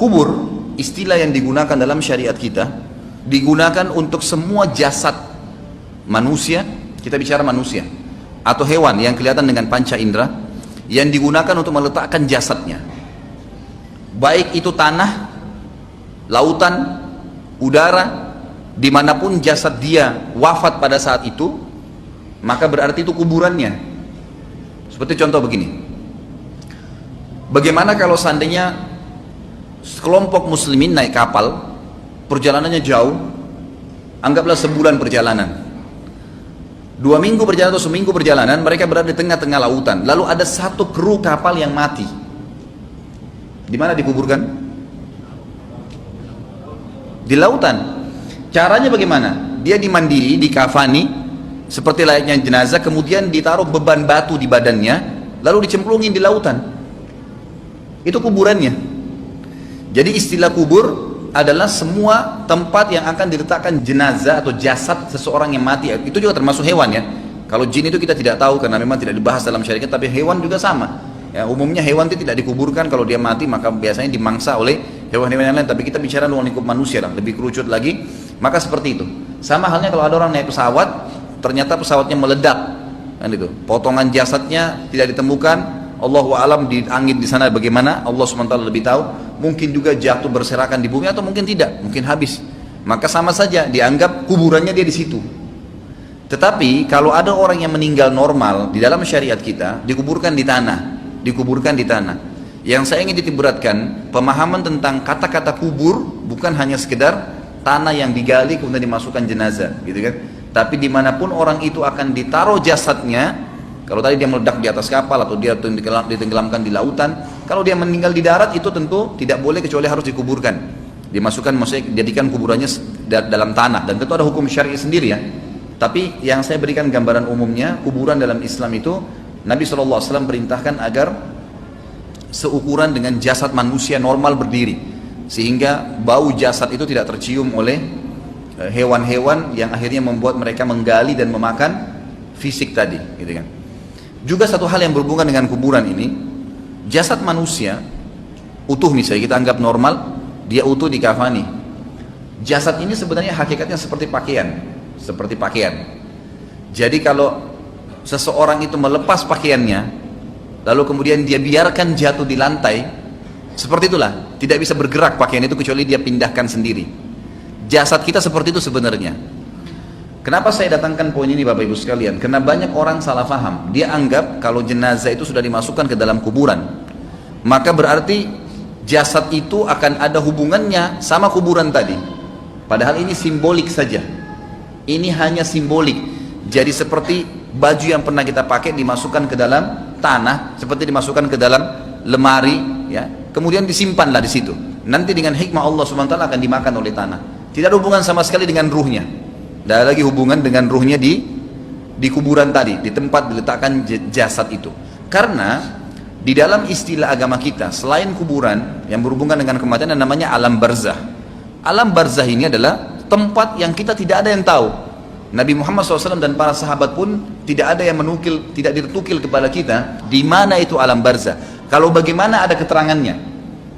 Kubur, istilah yang digunakan dalam syariat kita, digunakan untuk semua jasad manusia, kita bicara manusia, atau hewan yang kelihatan dengan panca indera, yang digunakan untuk meletakkan jasadnya. Baik itu tanah, lautan, udara, dimanapun jasad dia wafat pada saat itu, maka berarti itu kuburannya. Seperti contoh begini, bagaimana kalau seandainya kelompok muslimin naik kapal, perjalanannya jauh, anggaplah sebulan perjalanan, 2 minggu perjalanan atau seminggu perjalanan, mereka berada di tengah-tengah lautan, lalu ada satu kru kapal yang mati. Di mana dikuburkan? Di lautan. Caranya bagaimana? Dia dimandiri, dikafani seperti layaknya jenazah, kemudian ditaruh beban batu di badannya, lalu dicemplungin di lautan. Itu kuburannya. Jadi istilah kubur adalah semua tempat yang akan diletakkan jenazah atau jasad seseorang yang mati. Itu juga termasuk hewan ya. Kalau jin itu kita tidak tahu karena memang tidak dibahas dalam syariat, tapi hewan juga sama. Ya, umumnya hewan itu tidak dikuburkan, kalau dia mati maka biasanya dimangsa oleh hewan-hewan yang lain. Tapi kita bicara luar lingkup manusia lah, lebih kerucut lagi. Maka seperti itu. Sama halnya kalau ada orang naik pesawat, ternyata pesawatnya meledak, kan itu. Potongan jasadnya tidak ditemukan. Allahu a'lam di angin di sana bagaimana, Allah SWT lebih tahu. Mungkin juga jatuh berserakan di bumi atau mungkin tidak, mungkin habis. Maka sama saja dianggap kuburannya dia di situ. Tetapi kalau ada orang yang meninggal normal di dalam syariat kita, dikuburkan di tanah, dikuburkan di tanah. Yang saya ingin ditiberatkan, pemahaman tentang kata-kata kubur bukan hanya sekedar tanah yang digali kemudian dimasukkan jenazah, gitu kan? Tapi dimanapun orang itu akan ditaruh jasadnya, kalau tadi dia meledak di atas kapal atau dia ditenggelamkan di lautan, kalau dia meninggal di darat itu tentu tidak boleh kecuali harus dikuburkan, dimasukkan, maksudnya jadikan kuburannya dalam tanah, dan tentu ada hukum syar'i sendiri ya. Tapi yang saya berikan gambaran umumnya, kuburan dalam Islam itu Nabi SAW perintahkan agar seukuran dengan jasad manusia normal berdiri, sehingga bau jasad itu tidak tercium oleh hewan-hewan yang akhirnya membuat mereka menggali dan memakan fisik tadi, gitu kan. Juga satu hal yang berhubungan dengan kuburan ini, jasad manusia utuh misalnya kita anggap normal, dia utuh dikafani. Jasad ini sebenarnya hakikatnya seperti pakaian, seperti pakaian. Jadi kalau seseorang itu melepas pakaiannya, lalu kemudian dia biarkan jatuh di lantai, seperti itulah, tidak bisa bergerak pakaian itu kecuali dia pindahkan sendiri. Jasad kita seperti itu sebenarnya. Kenapa saya datangkan poin ini Bapak Ibu sekalian? Karena banyak orang salah faham. Dia anggap kalau jenazah itu sudah dimasukkan ke dalam kuburan, maka berarti jasad itu akan ada hubungannya sama kuburan tadi. Padahal ini simbolik saja. Ini hanya simbolik. Jadi seperti baju yang pernah kita pakai dimasukkan ke dalam tanah, seperti dimasukkan ke dalam lemari, ya. Kemudian disimpanlah di situ. Nanti dengan hikmah Allah SWT akan dimakan oleh tanah. Tidak ada hubungan sama sekali dengan ruhnya. Tidak ada lagi hubungan dengan ruhnya di kuburan tadi, di tempat diletakkan jasad itu. Karena di dalam istilah agama kita, selain kuburan yang berhubungan dengan kematian, yang namanya alam barzah. Alam barzah ini adalah tempat yang kita tidak ada yang tahu. Nabi Muhammad SAW dan para sahabat pun tidak ada yang menukil, tidak ditukil kepada kita di mana itu alam barzah. Kalau bagaimana ada keterangannya,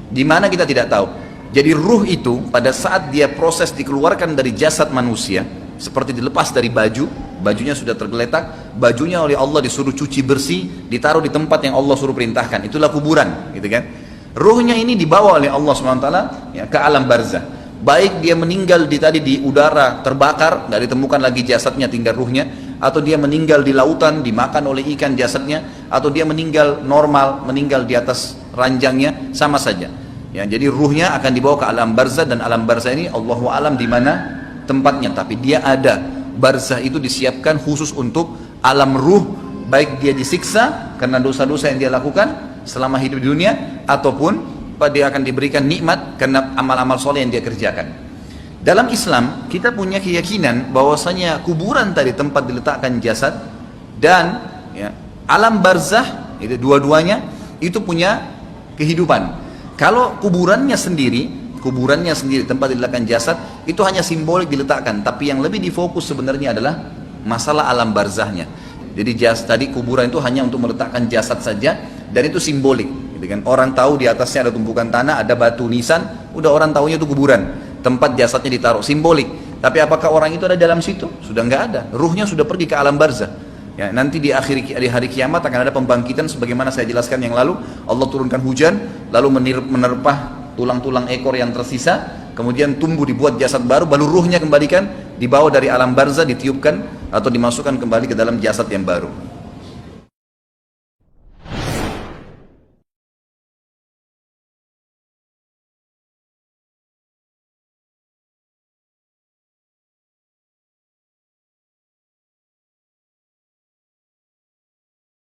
di mana kita tidak tahu. Jadi ruh itu pada saat dia proses dikeluarkan dari jasad manusia, seperti dilepas dari baju, bajunya sudah tergeletak, bajunya oleh Allah disuruh cuci bersih, ditaruh di tempat yang Allah suruh perintahkan, itulah kuburan, gitu kan. Ruhnya ini dibawa oleh Allah SWT ya, ke alam barzah. Baik dia meninggal di udara terbakar, tidak ditemukan lagi jasadnya, tinggal ruhnya, atau dia meninggal di lautan dimakan oleh ikan jasadnya, atau dia meninggal normal, meninggal di atas ranjangnya, sama saja ya. Jadi ruhnya akan dibawa ke alam barzah, dan alam barzah ini Allahu alam di mana tempatnya, tapi dia ada. Barzah itu disiapkan khusus untuk alam ruh, baik dia disiksa karena dosa-dosa yang dia lakukan selama hidup di dunia, ataupun dia akan diberikan nikmat karena amal-amal soleh yang dia kerjakan. Dalam Islam kita punya keyakinan bahwasanya kuburan tadi tempat diletakkan jasad dan ya, alam barzah itu dua-duanya itu punya kehidupan. Kalau kuburannya sendiri tempat diletakkan jasad itu hanya simbolik diletakkan, tapi yang lebih difokus sebenarnya adalah masalah alam barzahnya. Jadi tadi kuburan itu hanya untuk meletakkan jasad saja, dan itu simbolik, gitu Dengan orang tahu di atasnya ada tumpukan tanah, ada batu nisan, udah orang tahunya itu kuburan, tempat jasadnya ditaruh, simbolik. Tapi apakah orang itu ada dalam situ? Sudah nggak ada. Ruhnya sudah pergi ke alam barzah. Ya, nanti di hari kiamat akan ada pembangkitan sebagaimana saya jelaskan yang lalu. Allah turunkan hujan, lalu menerpah tulang-tulang ekor yang tersisa, kemudian tumbuh dibuat jasad baru, baru ruhnya kembalikan, dibawa dari alam barzah, ditiupkan atau dimasukkan kembali ke dalam jasad yang baru.